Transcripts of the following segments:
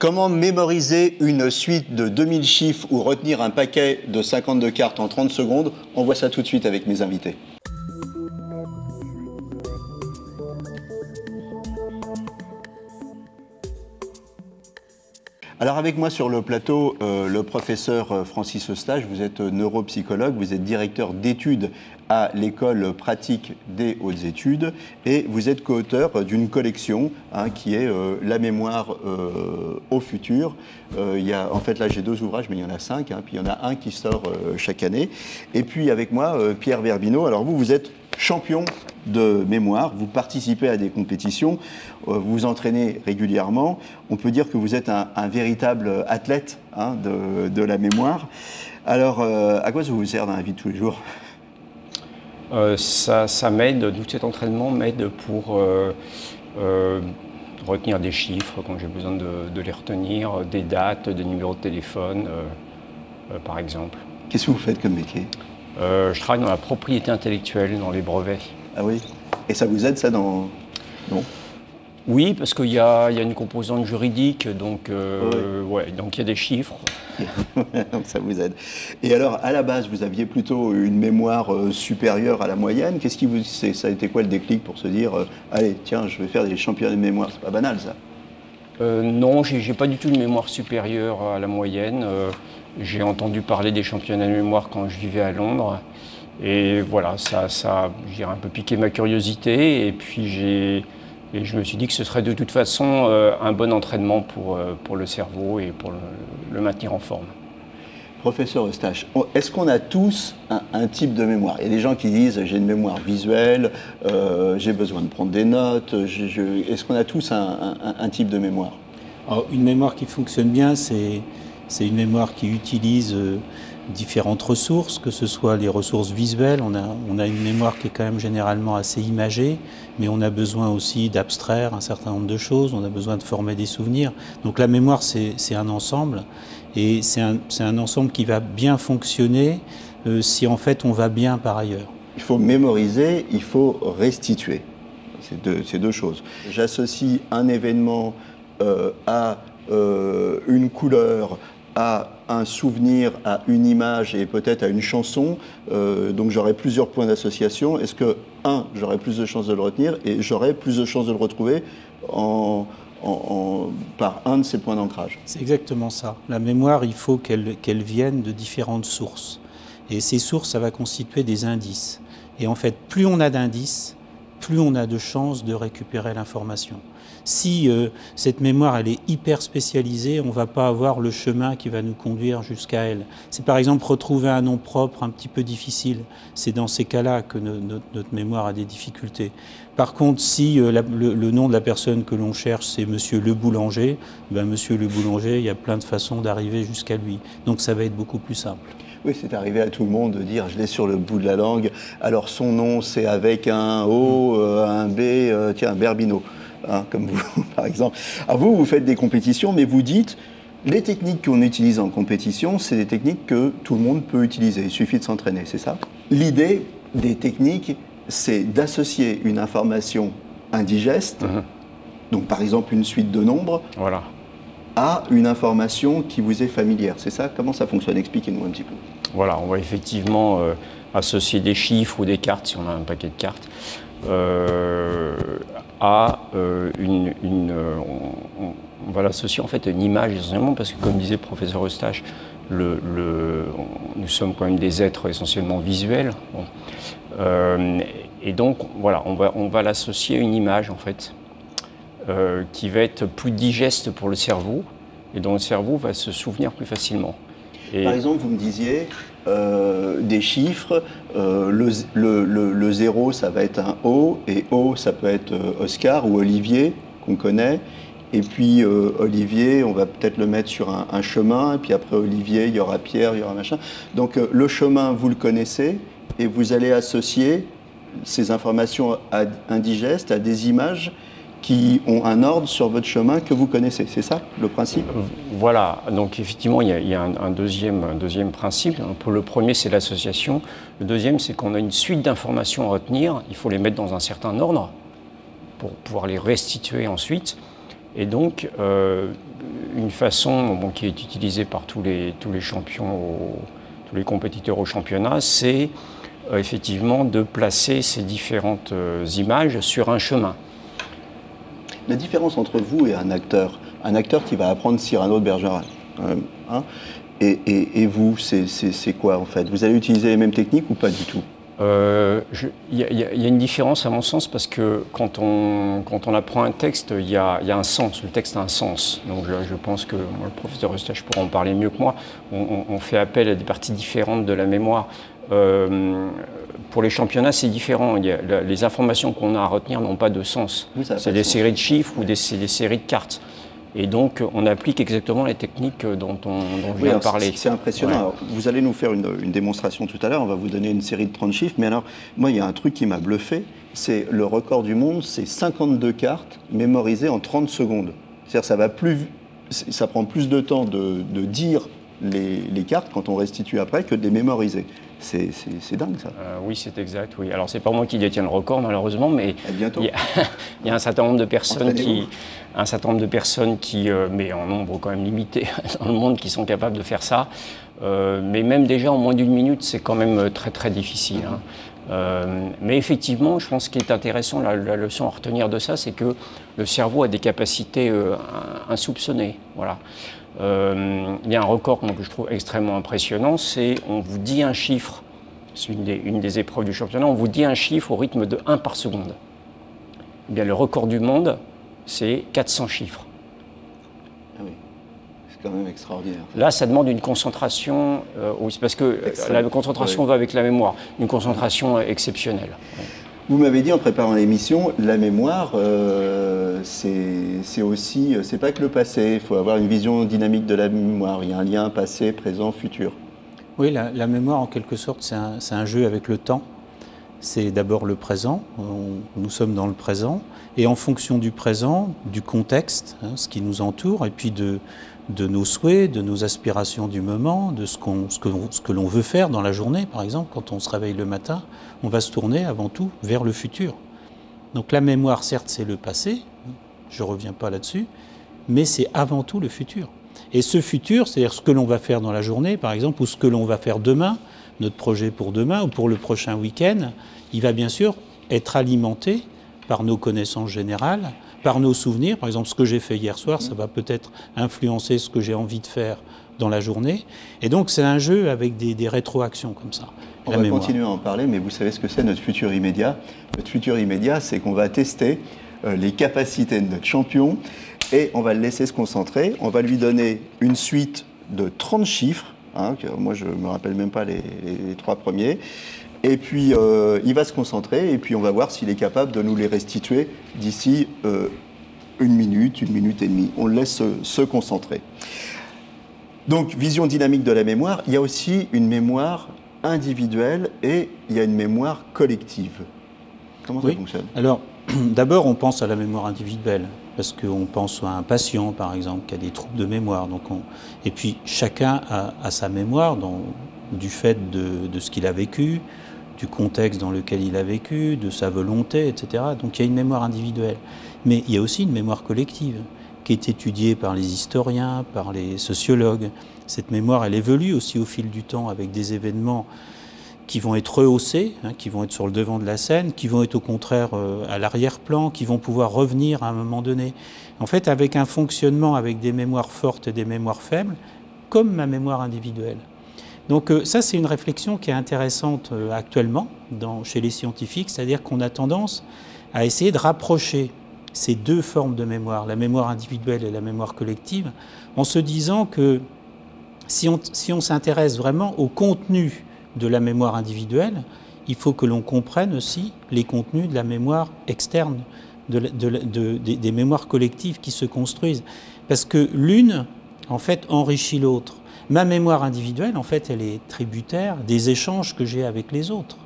Comment mémoriser une suite de 2000 chiffres ou retenir un paquet de 52 cartes en 30 secondes? On voit ça tout de suite avec mes invités. Alors avec moi sur le plateau, le professeur Francis Eustache, vous êtes neuropsychologue, vous êtes directeur d'études à l'école pratique des hautes études et vous êtes co-auteur d'une collection qui est La mémoire au futur. En fait là j'ai 2 ouvrages mais il y en a 5, puis il y en a un qui sort chaque année. Et puis avec moi Pierre Berbineau, alors vous êtes champion de mémoire, vous participez à des compétitions, vous vous entraînez régulièrement. On peut dire que vous êtes un véritable athlète de la mémoire. Alors, à quoi ça vous sert dans la vie de tous les jours? Ça m'aide, tout cet entraînement m'aide pour retenir des chiffres quand j'ai besoin de les retenir, des dates, des numéros de téléphone, par exemple. Qu'est-ce que vous faites comme métier? Je travaille dans la propriété intellectuelle, dans les brevets. Ah oui? Et ça vous aide ça dans... Non? Oui, parce qu'il y a une composante juridique, donc oui. Donc il y a des chiffres. Donc ça vous aide. Et alors, à la base, vous aviez plutôt une mémoire supérieure à la moyenne. Ça a été quoi le déclic pour se dire allez, tiens, je vais faire des championnats de mémoire? C'est pas banal, ça. Non, j'ai pas du tout une mémoire supérieure à la moyenne. J'ai entendu parler des championnats de mémoire quand je vivais à Londres. Et voilà, ça j'ai un peu piqué ma curiosité. Et puis je me suis dit que ce serait de toute façon un bon entraînement pour le cerveau et pour le maintenir en forme. Professeur Eustache, est-ce qu'on a tous un type de mémoire? Il y a des gens qui disent j'ai une mémoire visuelle, j'ai besoin de prendre des notes. Est-ce qu'on a tous un type de mémoire? Alors, une mémoire qui fonctionne bien, c'est une mémoire qui utilise différentes ressources, que ce soit les ressources visuelles. On a une mémoire qui est quand même généralement assez imagée, mais on a besoin aussi d'abstraire un certain nombre de choses, on a besoin de former des souvenirs. Donc la mémoire, c'est un ensemble, et c'est un ensemble qui va bien fonctionner si en fait on va bien par ailleurs. Il faut mémoriser, il faut restituer. C'est deux choses. J'associe un événement à une couleur, à un souvenir, à une image et peut-être à une chanson, donc j'aurai plusieurs points d'association. Est-ce que, j'aurai plus de chances de le retenir et j'aurai plus de chances de le retrouver par un de ces points d'ancrage? C'est exactement ça. La mémoire, il faut qu'elle vienne de différentes sources. Et ces sources, ça va constituer des indices. Et en fait, plus on a d'indices, plus on a de chances de récupérer l'information. Si cette mémoire elle est hyper spécialisée, on ne va pas avoir le chemin qui va nous conduire jusqu'à elle. C'est par exemple retrouver un nom propre un petit peu difficile. C'est dans ces cas-là que notre mémoire a des difficultés. Par contre, si le nom de la personne que l'on cherche, c'est Monsieur Le Boulanger, Monsieur Le Boulanger, il y a plein de façons d'arriver jusqu'à lui. Donc ça va être beaucoup plus simple. Oui, c'est arrivé à tout le monde de dire je l'ai sur le bout de la langue. Alors son nom, c'est avec un O, un B, tiens, Berbineau. Comme vous, par exemple. Alors vous faites des compétitions, mais vous dites, les techniques qu'on utilise en compétition, c'est des techniques que tout le monde peut utiliser. Il suffit de s'entraîner, c'est ça? L'idée des techniques, c'est d'associer une information indigeste, donc par exemple une suite de nombres, voilà, à une information qui vous est familière. C'est ça? Comment ça fonctionne? Expliquez-nous un petit peu. Voilà, on va effectivement associer des chiffres ou des cartes, si on a un paquet de cartes, on va l'associer en fait à une image essentiellement parce que comme disait le professeur Eustache, nous sommes quand même des êtres essentiellement visuels. Bon. Et donc voilà, on va l'associer à une image en fait qui va être plus digeste pour le cerveau et dont le cerveau va se souvenir plus facilement. Et par exemple, vous me disiez des chiffres, le 0 ça va être un O, et O ça peut être Oscar ou Olivier qu'on connaît, et puis Olivier on va peut-être le mettre sur un chemin, et puis après Olivier il y aura Pierre, il y aura machin. Donc le chemin vous le connaissez, et vous allez associer ces informations indigestes à des images qui ont un ordre sur votre chemin que vous connaissez. C'est ça, le principe? Voilà. Donc, effectivement, il y a un deuxième principe. Pour le premier, c'est l'association. Le deuxième, c'est qu'on a une suite d'informations à retenir. Il faut les mettre dans un certain ordre pour pouvoir les restituer ensuite. Et donc, une façon qui est utilisée par tous les champions, tous les compétiteurs au championnat, c'est effectivement de placer ces différentes images sur un chemin. La différence entre vous et un acteur qui va apprendre Cyrano de Bergerac, hein, et vous, c'est quoi en fait? Vous allez utiliser les mêmes techniques ou pas du tout? Il y a une différence à mon sens parce que quand on apprend un texte, il y a un sens, le texte a un sens. Donc je pense que moi, le professeur Eustache pourra en parler mieux que moi. On fait appel à des parties différentes de la mémoire. Pour les championnats, c'est différent. Les informations qu'on a à retenir n'ont pas de sens. Oui, c'est des séries de chiffres ou des séries de cartes. Et donc, on applique exactement les techniques dont je viens de parler. C'est impressionnant. Ouais. Alors, vous allez nous faire une démonstration tout à l'heure. On va vous donner une série de 30 chiffres. Mais alors, moi, il y a un truc qui m'a bluffé. C'est le record du monde, c'est 52 cartes mémorisées en 30 secondes. C'est-à-dire ça prend plus de temps de dire les cartes quand on restitue après que de les mémoriser. C'est dingue, ça. Oui, c'est exact. Oui. Alors, c'est pas moi qui détiens le record, malheureusement, mais il y a un certain nombre de personnes qui, mais en nombre quand même limité dans le monde, qui sont capables de faire ça. Mais même déjà en moins d'une minute, c'est quand même très très difficile. Hein. Mais effectivement, je pense qu'il est intéressant, la leçon à retenir de ça, c'est que le cerveau a des capacités insoupçonnées. Voilà. Il y a un record que je trouve extrêmement impressionnant, c'est on vous dit un chiffre, c'est une des épreuves du championnat, on vous dit un chiffre au rythme de 1 par seconde. Eh bien, le record du monde, c'est 400 chiffres. Ah oui, c'est quand même extraordinaire. Là, ça demande une concentration, parce que la concentration va avec la mémoire, une concentration exceptionnelle. Vous m'avez dit en préparant l'émission, la mémoire, c'est aussi, c'est pas que le passé, il faut avoir une vision dynamique de la mémoire, il y a un lien passé, présent, futur. Oui, la mémoire en quelque sorte, c'est un jeu avec le temps. C'est d'abord le présent, nous sommes dans le présent, et en fonction du présent, du contexte, hein, ce qui nous entoure, et puis de nos souhaits, de nos aspirations du moment, de ce que l'on veut faire dans la journée, par exemple, quand on se réveille le matin, on va se tourner avant tout vers le futur. Donc la mémoire, certes, c'est le passé, je ne reviens pas là-dessus, mais c'est avant tout le futur. Et ce futur, c'est-à-dire ce que l'on va faire dans la journée, par exemple, ou ce que l'on va faire demain, notre projet pour demain ou pour le prochain week-end, il va bien sûr être alimenté par nos connaissances générales, par nos souvenirs. Par exemple, ce que j'ai fait hier soir, ça va peut-être influencer ce que j'ai envie de faire dans la journée. Et donc, c'est un jeu avec des rétroactions comme ça. On va continuer à en parler, mais vous savez ce que c'est notre futur immédiat? Notre futur immédiat, c'est qu'on va tester les capacités de notre champion et on va le laisser se concentrer. On va lui donner une suite de 30 chiffres. Hein, moi, je ne me rappelle même pas les 3 premiers. Et puis, il va se concentrer et puis on va voir s'il est capable de nous les restituer d'ici 1 minute, 1 minute et demie. On le laisse se concentrer. Donc, vision dynamique de la mémoire. Il y a aussi une mémoire individuelle et il y a une mémoire collective. Comment ça fonctionne? Alors, d'abord, on pense à la mémoire individuelle. Parce qu'on pense à un patient, par exemple, qui a des troubles de mémoire. Donc et puis, chacun a sa mémoire du fait de ce qu'il a vécu, du contexte dans lequel il a vécu, de sa volonté, etc. Donc, il y a une mémoire individuelle. Mais il y a aussi une mémoire collective, qui est étudiée par les historiens, par les sociologues. Cette mémoire, elle évolue aussi au fil du temps avec des événements qui vont être rehaussés, hein, qui vont être sur le devant de la scène, qui vont être au contraire à l'arrière-plan, qui vont pouvoir revenir à un moment donné. En fait, avec un fonctionnement avec des mémoires fortes et des mémoires faibles, comme ma mémoire individuelle. Donc ça, c'est une réflexion qui est intéressante actuellement chez les scientifiques, c'est-à-dire qu'on a tendance à essayer de rapprocher ces deux formes de mémoire, la mémoire individuelle et la mémoire collective, en se disant que si on s'intéresse vraiment au contenu de la mémoire individuelle, il faut que l'on comprenne aussi les contenus de la mémoire externe, des mémoires collectives qui se construisent. Parce que l'une, en fait, enrichit l'autre. Ma mémoire individuelle, en fait, elle est tributaire des échanges que j'ai avec les autres.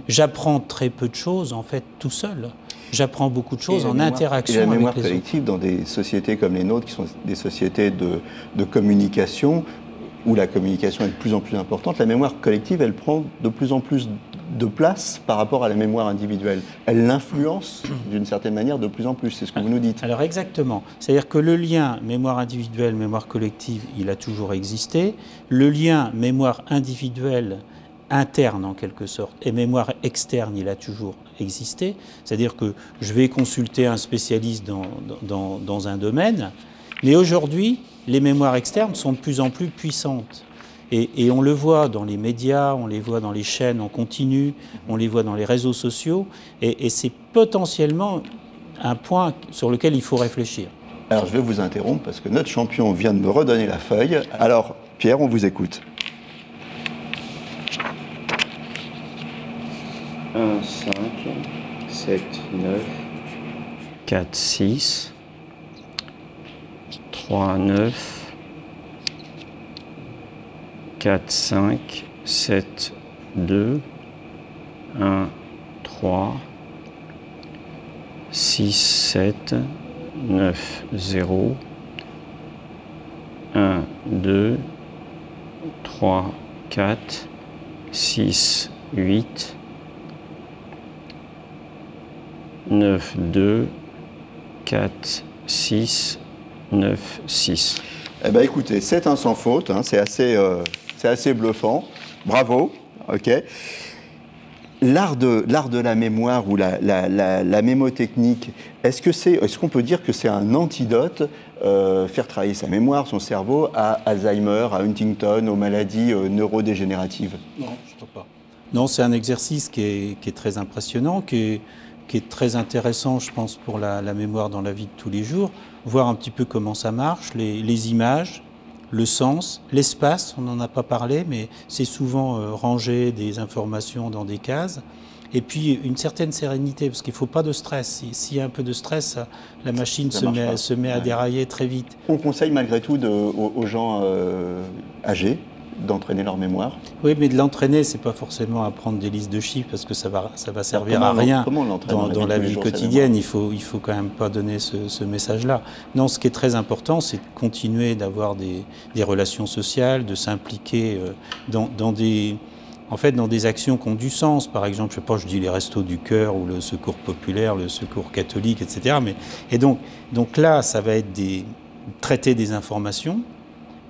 J'apprends très peu de choses, en fait, tout seul. J'apprends beaucoup de choses en interaction avec les autres. Et la mémoire collective, dans des sociétés comme les nôtres, qui sont des sociétés de communication, où la communication est de plus en plus importante, la mémoire collective, elle prend de plus en plus de place par rapport à la mémoire individuelle. Elle l'influence d'une certaine manière de plus en plus, c'est ce que vous nous dites. Alors exactement. C'est-à-dire que le lien mémoire individuelle, mémoire collective, il a toujours existé. Le lien mémoire individuelle interne en quelque sorte et mémoire externe, il a toujours existé. C'est-à-dire que je vais consulter un spécialiste dans un domaine, mais aujourd'hui, les mémoires externes sont de plus en plus puissantes. Et on le voit dans les médias, on les voit dans les chaînes en continu, on les voit dans les réseaux sociaux, et c'est potentiellement un point sur lequel il faut réfléchir. Alors je vais vous interrompre parce que notre champion vient de me redonner la feuille. Alors Pierre, on vous écoute. 1, 5, 7, 9, 4, 6, 3, 9, 4, 5, 7, 2, 1, 3, 6, 7, 9, 0, 1, 2, 3, 4, 6, 8, 9, 2, 4, 6, 9, 6. Eh bien écoutez, c'est un sans faute, hein, c'est assez bluffant. Bravo, ok. L'art de la mémoire ou la mémotechnique, est-ce qu'on peut dire que c'est un antidote, faire travailler sa mémoire, son cerveau, à Alzheimer, à Huntington, aux maladies neurodégénératives? Non, je ne crois pas. Non, c'est un exercice qui est très impressionnant, qui est très intéressant, je pense, pour la mémoire dans la vie de tous les jours. Voir un petit peu comment ça marche, les images, le sens, l'espace, on n'en a pas parlé, mais c'est souvent ranger des informations dans des cases. Et puis une certaine sérénité, parce qu'il ne faut pas de stress. S'il y a un peu de stress, la machine se met à dérailler très vite. On conseille malgré tout aux gens âgés d'entraîner leur mémoire. Oui, mais de l'entraîner, c'est pas forcément apprendre des listes de chiffres, parce que ça va servir à rien dans la vie quotidienne. Il faut quand même pas donner ce message-là. Non, ce qui est très important, c'est de continuer d'avoir des relations sociales, de s'impliquer dans des actions qui ont du sens. Par exemple, je sais pas, je dis les restos du cœur ou le secours populaire, le secours catholique, etc. Et donc là, ça va être traiter des informations,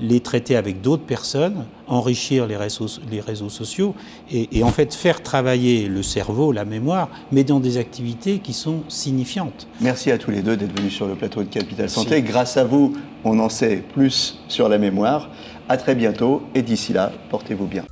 les traiter avec d'autres personnes, enrichir les réseaux sociaux et en fait faire travailler le cerveau, la mémoire, mais dans des activités qui sont signifiantes. Merci à tous les deux d'être venus sur le plateau de Capital Santé. Grâce à vous, on en sait plus sur la mémoire. À très bientôt et d'ici là, portez-vous bien.